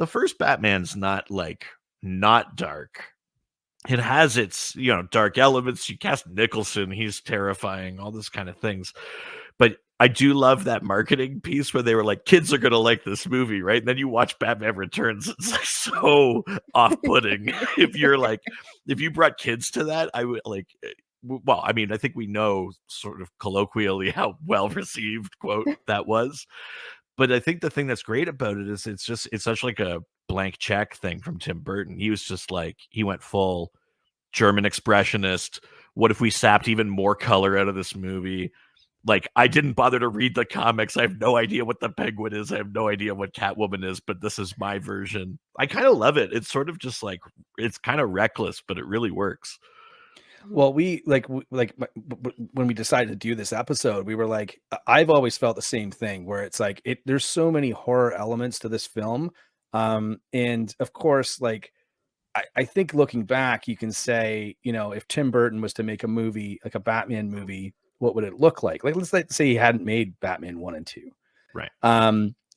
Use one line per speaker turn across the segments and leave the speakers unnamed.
the first Batman's not dark. It has its, dark elements. You cast Nicholson, he's terrifying, all this kind of things. But I do love that marketing piece where they were like, kids are going to like this movie, right? And then you watch Batman Returns. It's like so off-putting. If you brought kids to that, I would well, I mean, I think we know sort of colloquially how well received, quote, that was. But I think the thing that's great about it is it's such like a blank check thing from Tim Burton. He was just like, he went full German expressionist. What if we sapped even more color out of this movie? Like, I didn't bother to read the comics. I have no idea what the Penguin is. I have no idea what Catwoman is, but this is my version. I kind of love it. It's sort of just like, it's kind of reckless, but it really works.
Well, we when we decided to do this episode, we were like, I've always felt the same thing where it's like, there's so many horror elements to this film. And of course, like, I think looking back, you can say, if Tim Burton was to make a movie, like a Batman movie, what would it look like? Like, let's say he hadn't made Batman 1 and 2.
Right.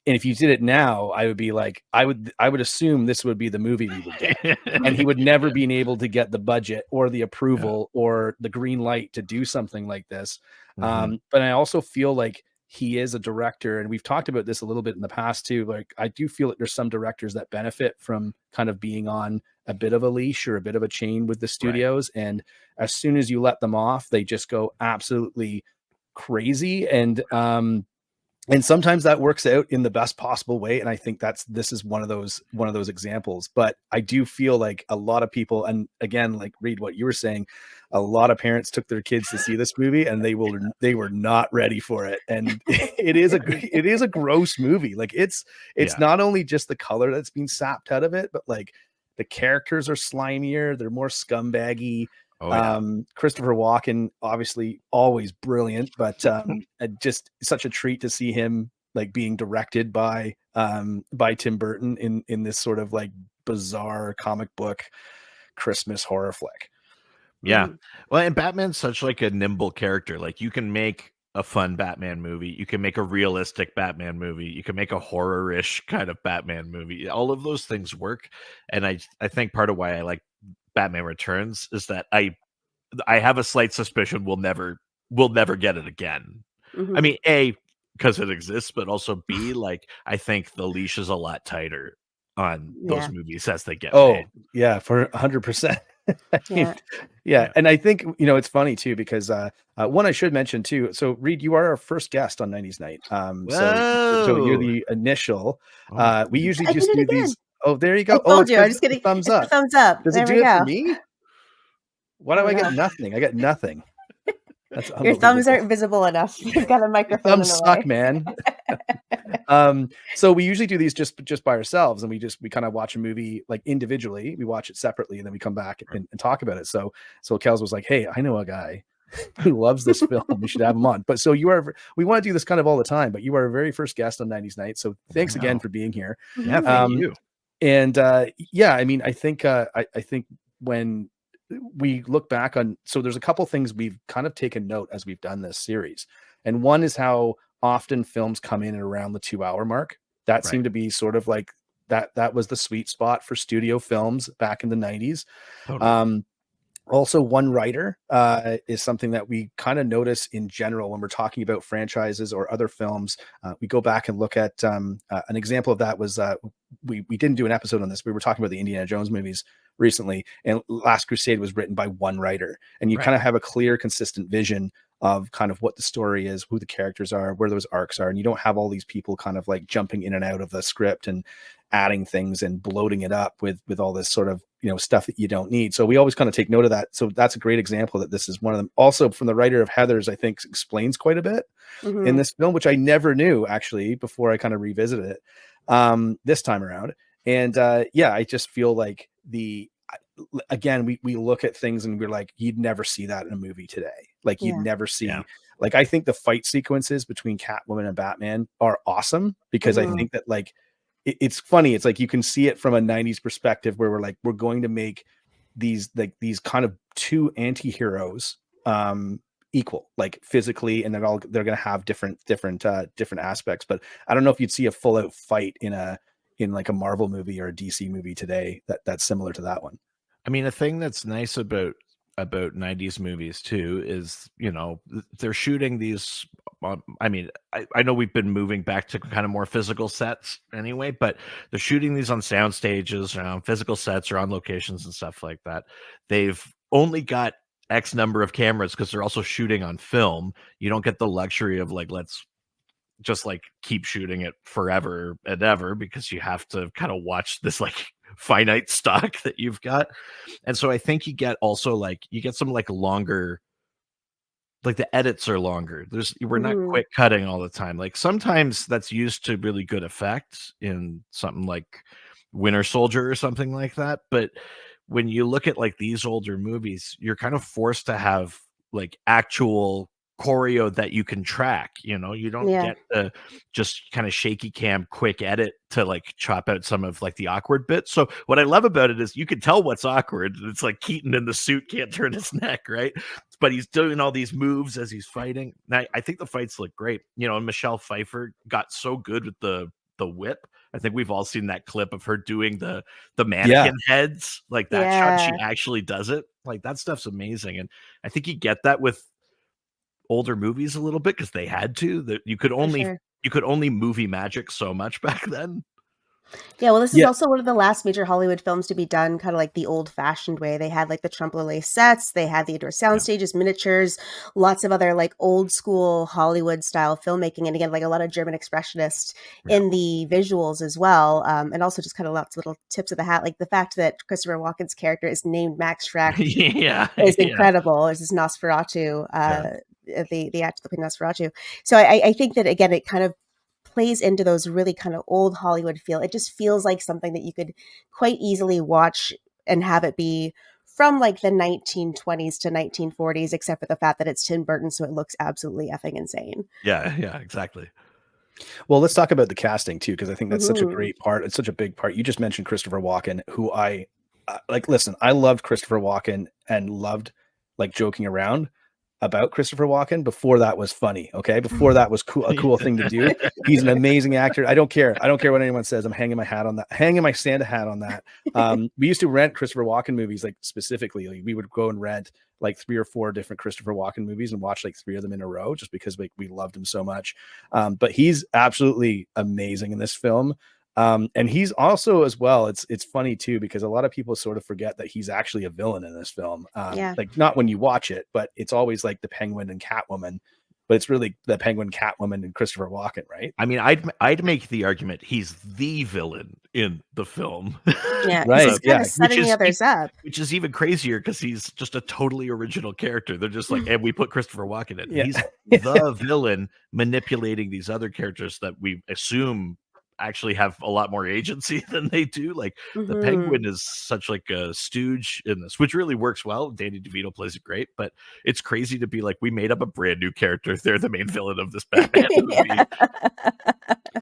And if you did it now, I would be like, I would assume this would be the movie we would get. And he would never be able to get the budget or the approval or the green light to do something like this. But I also feel like he is a director, and we've talked about this a little bit in the past too. Like, I do feel that there's some directors that benefit from kind of being on a bit of a leash or a bit of a chain with the studios. Right. And as soon as you let them off, they just go absolutely crazy. And sometimes that works out in the best possible way. And I think this is one of those examples. But I do feel like a lot of people, and again, like Reid, what you were saying, a lot of parents took their kids to see this movie and they were not ready for it. And it is a gross movie. Like, it's not only just the color that's being sapped out of it, but like the characters are slimier, they're more scumbaggy.
Oh, yeah.
Christopher Walken, obviously always brilliant, but just such a treat to see him like being directed by Tim Burton in this sort of like bizarre comic book Christmas horror flick.
Yeah. Well, and Batman's such like a nimble character. Like, you can make a fun Batman movie, you can make a realistic Batman movie, you can make a horror-ish kind of Batman movie. All of those things work. And I think part of why I like Batman Returns is that I have a slight suspicion we'll never get it again. I mean, A, because it exists, but also B, like, I think the leash is a lot tighter on those movies as they get made.
Yeah, for 100%. And I think, it's funny too, because one I should mention too. So Reid, you are our first guest on 90s Night. So you're the initial. We usually just do these. Oh, there you go.
I told you. I'm just getting thumbs up. Thumbs up.
Does it do it for me? Why do I get nothing? I got nothing. That's
your thumbs aren't visible enough. You've got a microphone.
Thumbs suck, man. So we usually do these just by ourselves, and we kind of watch a movie like individually. We watch it separately, and then we come back and talk about it. So Kells was like, "Hey, I know a guy who loves this film. We should have him on." But so we want to do this kind of all the time, but you are our very first guest on 90s Night. So thanks again for being here.
Yeah, thank you.
And I mean, I think when we look back on, so there's a couple things we've kind of taken note as we've done this series. And one is how often films come in at around the 2-hour mark. That seemed to be sort of like that was the sweet spot for studio films back in the 90s. Totally. Also, one writer is something that we kind of notice in general when we're talking about franchises or other films. We go back and look at an example of that was we didn't do an episode on this. We were talking about the Indiana Jones movies recently, and Last Crusade was written by one writer, and you kind of have a clear, consistent vision of kind of what the story is, who the characters are, where those arcs are, and you don't have all these people kind of like jumping in and out of the script and adding things and bloating it up with all this sort of stuff that you don't need. So we always kind of take note of that. So that's a great example that this is one of them. Also, from the writer of Heathers, I think explains quite a bit in this film, which I never knew actually before I kind of revisited it this time around. And I just feel like again, we look at things and we're like, you'd never see that in a movie today. Like you'd never see, like, I think the fight sequences between Catwoman and Batman are awesome because I think that like, it's funny. It's like, you can see it from a 90s perspective where we're going to make these kind of two anti-heroes equal, like physically, and they're going to have different aspects. But I don't know if you'd see a full out fight in a in like a Marvel movie or a DC movie today that's similar to that one.
I mean, a thing that's nice about 90s movies too is, you know, they're shooting these I mean, I know we've been moving back to kind of more physical sets anyway, but they're shooting these on sound stages or on physical sets or on locations and stuff like that. They've only got X number of cameras because they're also shooting on film. You don't get the luxury of like, let's just like keep shooting it forever and ever, because you have to kind of watch this like finite stock that you've got. And so I think you get also like you get some like longer, like the edits are longer. We're not quick cutting all the time. Like sometimes that's used to really good effect in something like Winter Soldier or something like that. But when you look at like these older movies, you're kind of forced to have like actual choreo that you can track. You know, you don't get the just kind of shaky cam quick edit to like chop out some of like the awkward bits. So what I love about it is you can tell what's awkward. It's like Keaton in the suit can't turn his neck, right? But he's doing all these moves as he's fighting. Now, I think the fights look great. You know, and Michelle Pfeiffer got so good with the whip. I think we've all seen that clip of her doing the mannequin heads, like that shot. She actually does it. Like that stuff's amazing. And I think you get that with older movies a little bit because they had to. That you could only movie magic so much back then.
Yeah, well, this is also one of the last major Hollywood films to be done kind of like the old-fashioned way. They had like the trompe-l'oeil sets, they had the indoor sound stages, miniatures, lots of other like old school Hollywood style filmmaking, and again, like a lot of German expressionists in the visuals as well, and also just kind of lots of little tips of the hat, like the fact that Christopher Walken's character is named Max Shreck is incredible. It's this Nosferatu, the actor that played Nosferatu. So I think that again, it kind of plays into those really kind of old Hollywood feel. It just feels like something that you could quite easily watch and have it be from like the 1920s to 1940s, except for the fact that it's Tim Burton, so it looks absolutely effing insane.
Yeah, exactly.
Well, let's talk about the casting too, because I think that's such a great part. It's such a big part. You just mentioned Christopher Walken, who I like. Listen, I loved Christopher Walken and loved like joking around about Christopher Walken before that was funny. Okay. Before that was cool, a cool thing to do. He's an amazing actor. I don't care what anyone says. I'm hanging my Santa hat on that. We used to rent Christopher Walken movies, like specifically, like, we would go and rent like 3 or 4 different Christopher Walken movies and watch like 3 of them in a row, just because like we loved him so much. But he's absolutely amazing in this film. And he's also as well, it's funny too, because a lot of people sort of forget that he's actually a villain in this film. Like not when you watch it, but it's always like the Penguin and Catwoman, but it's really the Penguin, Catwoman, and Christopher Walken, right?
I mean, I'd make the argument he's the villain in the film.
Yeah, right. He's kind of setting the others up,
which is even crazier because he's just a totally original character. They're just like, and we put Christopher Walken in. He's the villain manipulating these other characters that we assume actually have a lot more agency than they do. Like the Penguin is such like a stooge in this, which really works well. Danny DeVito plays it great, but it's crazy to be like, we made up a brand new character. They're the main villain of this Batman movie.